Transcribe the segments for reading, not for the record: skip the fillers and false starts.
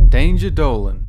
Danger Dolan.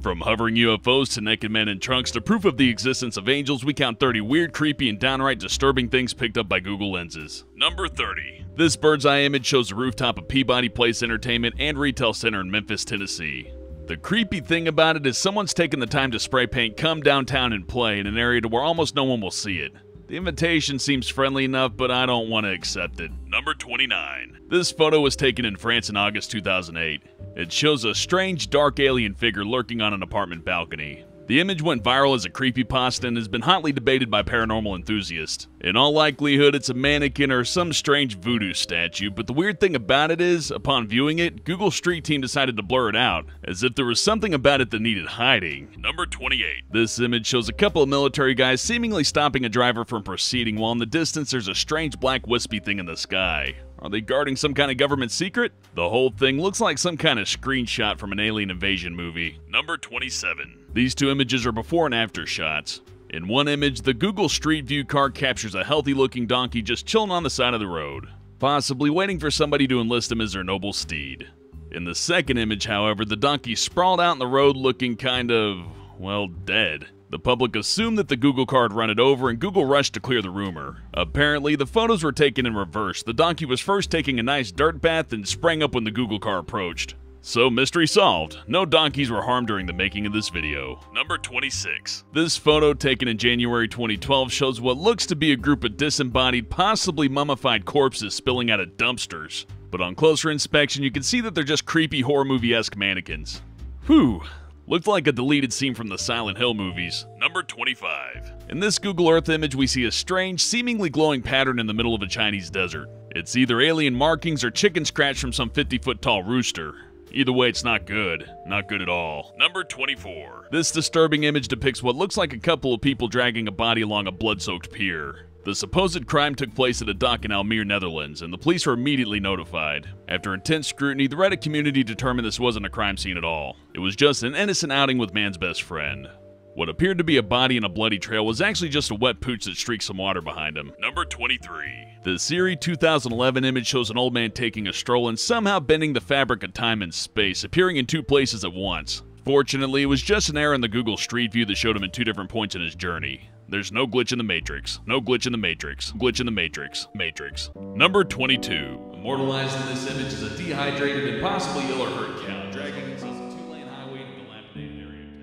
From hovering UFOs to naked men in trunks to proof of the existence of angels, we count 30 weird, creepy, and downright disturbing things picked up by Google lenses. Number 30. This bird's eye image shows the rooftop of Peabody Place Entertainment and Retail Center in Memphis, Tennessee. The creepy thing about it is someone's taken the time to spray paint "Come Downtown and Play" in an area to where almost no one will see it. The invitation seems friendly enough, but I don't want to accept it. Number 29. This photo was taken in France in August 2008. It shows a strange, dark alien figure lurking on an apartment balcony. The image went viral as a creepypasta and has been hotly debated by paranormal enthusiasts. In all likelihood, it's a mannequin or some strange voodoo statue, but the weird thing about it is, upon viewing it, Google Street Team decided to blur it out, as if there was something about it that needed hiding. Number 28. This image shows a couple of military guys seemingly stopping a driver from proceeding, while in the distance there's a strange black wispy thing in the sky. Are they guarding some kind of government secret? The whole thing looks like some kind of screenshot from an alien invasion movie. Number 27. These two images are before and after shots. In one image, the Google Street View car captures a healthy-looking donkey just chilling on the side of the road, possibly waiting for somebody to enlist him as their noble steed. In the second image, however, the donkey sprawled out in the road looking kind of, well, dead. The public assumed that the Google car had run it over, and Google rushed to clear the rumor. Apparently, the photos were taken in reverse. The donkey was first taking a nice dirt bath and sprang up when the Google car approached. So, mystery solved. No donkeys were harmed during the making of this video. Number 26. This photo, taken in January 2012, shows what looks to be a group of disembodied, possibly mummified corpses spilling out of dumpsters. But on closer inspection, you can see that they're just creepy horror movie-esque mannequins. Whew. Looked like a deleted scene from the Silent Hill movies. Number 25. In this Google Earth image, we see a strange, seemingly glowing pattern in the middle of a Chinese desert. It's either alien markings or chicken scratch from some 50-foot tall rooster. Either way, it's not good. Not good at all. Number 24. This disturbing image depicts what looks like a couple of people dragging a body along a blood-soaked pier. The supposed crime took place at a dock in Almere, Netherlands, and the police were immediately notified. After intense scrutiny, the Reddit community determined this wasn't a crime scene at all. It was just an innocent outing with man's best friend. What appeared to be a body in a bloody trail was actually just a wet pooch that streaked some water behind him. Number 23. The Siri 2011 image shows an old man taking a stroll and somehow bending the fabric of time and space, appearing in two places at once. Fortunately, it was just an error in the Google Street View that showed him in two different points in his journey. There's no glitch in the Matrix. No glitch in the Matrix. Glitch in the Matrix. Matrix. Number 22. Immortalized in this image is a dehydrated and possibly ill or hurt cow dragging himself a two-lane highway in a dilapidated area of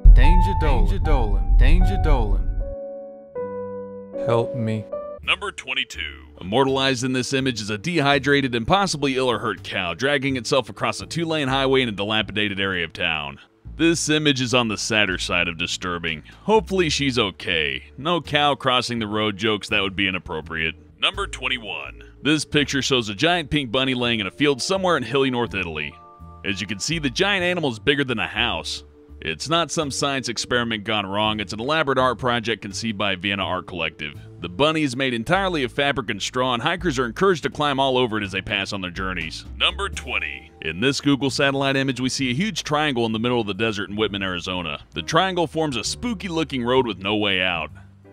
town. Danger Dolan. Danger Dolan. Help me. Number 22. Immortalized in this image is a dehydrated and possibly ill or hurt cow dragging itself across a two-lane highway in a dilapidated area of town. This image is on the sadder side of disturbing. Hopefully she's okay. No cow crossing the road jokes, that would be inappropriate. Number 21. This picture shows a giant pink bunny laying in a field somewhere in hilly North Italy. As you can see, the giant animal is bigger than a house. It's not some science experiment gone wrong, it's an elaborate art project conceived by Vienna Art Collective. The bunny is made entirely of fabric and straw, and hikers are encouraged to climb all over it as they pass on their journeys. Number 20. In this Google satellite image, we see a huge triangle in the middle of the desert in Whitman, Arizona. The triangle forms a spooky-looking road with no way out.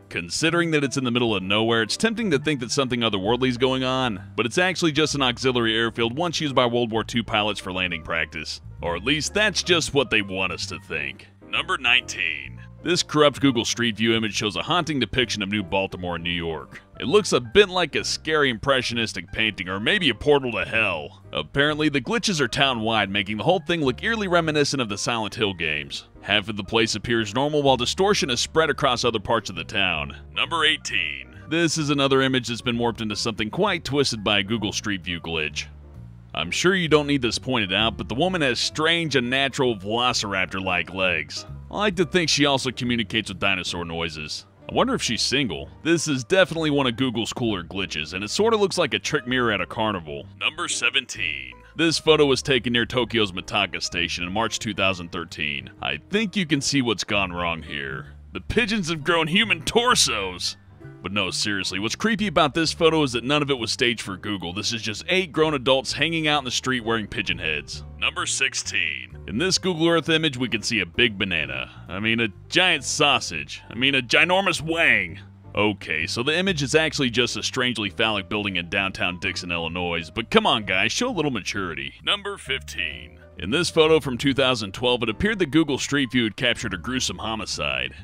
Considering that it's in the middle of nowhere, it's tempting to think that something otherworldly is going on, but it's actually just an auxiliary airfield once used by World War II pilots for landing practice. Or at least that's just what they want us to think. Number 19. This corrupt Google Street View image shows a haunting depiction of New Baltimore in New York. It looks a bit like a scary impressionistic painting, or maybe a portal to hell. Apparently, the glitches are town-wide, making the whole thing look eerily reminiscent of the Silent Hill games. Half of the place appears normal, while distortion is spread across other parts of the town. Number 18. This is another image that's been warped into something quite twisted by a Google Street View glitch. I'm sure you don't need this pointed out, but the woman has strange, unnatural velociraptor-like legs. I like to think she also communicates with dinosaur noises. I wonder if she's single. This is definitely one of Google's cooler glitches, and it sorta looks like a trick mirror at a carnival. Number 17. This photo was taken near Tokyo's Mitaka Station in March 2013. I think you can see what's gone wrong here. The pigeons have grown human torsos! But no, seriously, what's creepy about this photo is that none of it was staged for Google. This is just 8 grown adults hanging out in the street wearing pigeon heads. Number 16. In this Google Earth image, we can see a big banana. I mean, a giant sausage. I mean, a ginormous wang. Okay, so the image is actually just a strangely phallic building in downtown Dixon, Illinois, but come on guys, show a little maturity. Number 15. In this photo from 2012, it appeared that Google Street View had captured a gruesome homicide.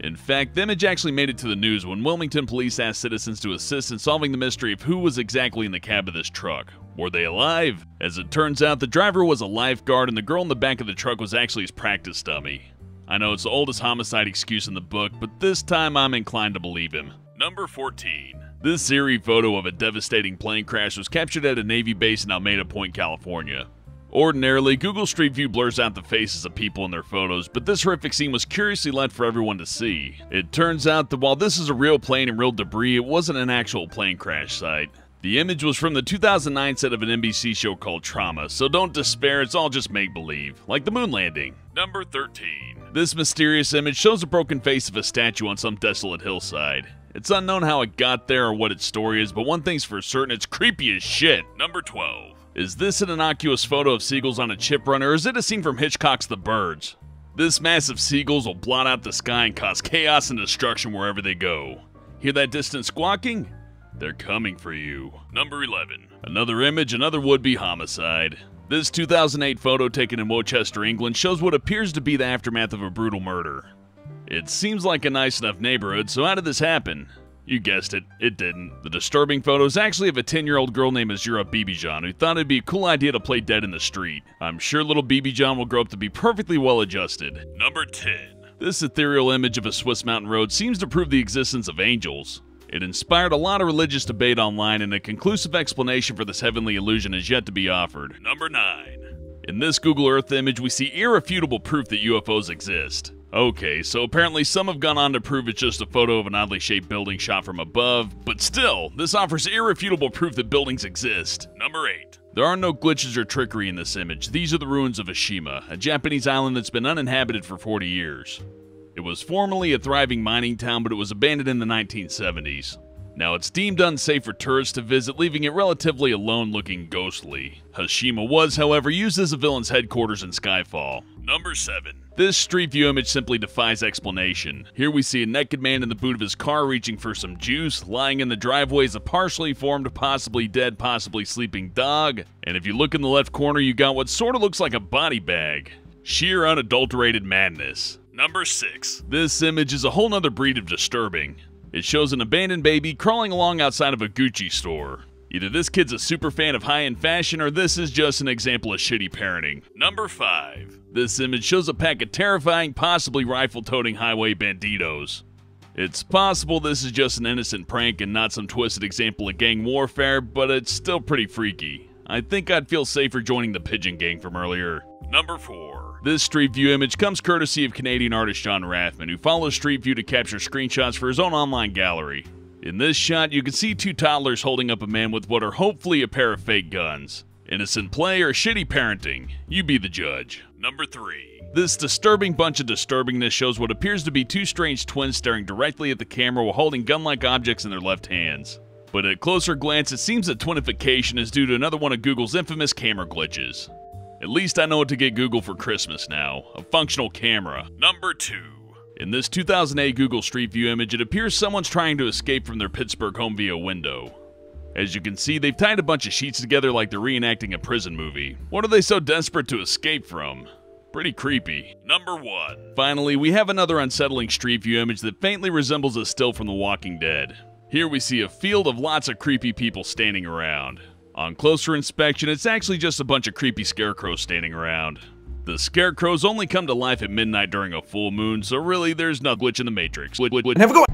In fact, the image actually made it to the news when Wilmington police asked citizens to assist in solving the mystery of who was exactly in the cab of this truck. Were they alive? As it turns out, the driver was a lifeguard and the girl in the back of the truck was actually his practice dummy. I know it's the oldest homicide excuse in the book, but this time I'm inclined to believe him. Number 14. This eerie photo of a devastating plane crash was captured at a Navy base in Alameda Point, California. Ordinarily, Google Street View blurs out the faces of people in their photos, but this horrific scene was curiously left for everyone to see. It turns out that while this is a real plane and real debris, it wasn't an actual plane crash site. The image was from the 2009 set of an NBC show called Trauma, so don't despair, it's all just make-believe, like the moon landing. Number 13. This mysterious image shows the broken face of a statue on some desolate hillside. It's unknown how it got there or what its story is, but one thing's for certain, it's creepy as shit. Number 12. Is this an innocuous photo of seagulls on a chip run, or is it a scene from Hitchcock's The Birds? This mass of seagulls will blot out the sky and cause chaos and destruction wherever they go. Hear that distant squawking? They're coming for you. Number 11. Another image, another would-be homicide. This 2008 photo taken in Wochester, England shows what appears to be the aftermath of a brutal murder. It seems like a nice enough neighborhood, so how did this happen? You guessed it, it didn't. The disturbing photo is actually of a 10-year-old girl named Azura Bibijan who thought it'd be a cool idea to play dead in the street. I'm sure little Bibijan will grow up to be perfectly well adjusted. Number 10. This ethereal image of a Swiss mountain road seems to prove the existence of angels. It inspired a lot of religious debate online, and a conclusive explanation for this heavenly illusion is yet to be offered. Number 9. In this Google Earth image, we see irrefutable proof that UFOs exist. Okay, so apparently some have gone on to prove it's just a photo of an oddly shaped building shot from above, but still, this offers irrefutable proof that buildings exist. Number 8. There are no glitches or trickery in this image. These are the ruins of Oshima, a Japanese island that's been uninhabited for 40 years. It was formerly a thriving mining town, but it was abandoned in the 1970s. Now it's deemed unsafe for tourists to visit, leaving it relatively alone looking ghostly. Oshima was, however, used as a villain's headquarters in Skyfall. Number 7. This Street View image simply defies explanation. Here we see a naked man in the boot of his car reaching for some juice. Lying in the driveway is a partially formed, possibly dead, possibly sleeping dog. And if you look in the left corner, you got what sort of looks like a body bag. Sheer unadulterated madness. Number 6. This image is a whole nother breed of disturbing. It shows an abandoned baby crawling along outside of a Gucci store. Either this kid's a super fan of high-end fashion, or this is just an example of shitty parenting. Number 5. This image shows a pack of terrifying, possibly rifle-toting highway banditos. It's possible this is just an innocent prank and not some twisted example of gang warfare, but it's still pretty freaky. I think I'd feel safer joining the Pigeon Gang from earlier. Number 4. This Street View image comes courtesy of Canadian artist John Rathman, who follows Street View to capture screenshots for his own online gallery. In this shot, you can see two toddlers holding up a man with what are hopefully a pair of fake guns. Innocent play or shitty parenting? You be the judge. Number 3. This disturbing bunch of disturbingness shows what appears to be two strange twins staring directly at the camera while holding gun-like objects in their left hands. But at closer glance, it seems that twinification is due to another one of Google's infamous camera glitches. At least I know what to get Google for Christmas now, a functional camera. Number 2. In this 2008 Google Street View image, it appears someone's trying to escape from their Pittsburgh home via window. As you can see, they've tied a bunch of sheets together like they're reenacting a prison movie. What are they so desperate to escape from? Pretty creepy. Number 1. Finally, we have another unsettling Street View image that faintly resembles a still from The Walking Dead. Here we see a field of lots of creepy people standing around. On closer inspection, it's actually just a bunch of creepy scarecrows standing around. The scarecrows only come to life at midnight during a full moon, so really there's no glitch in the Matrix. Have a go.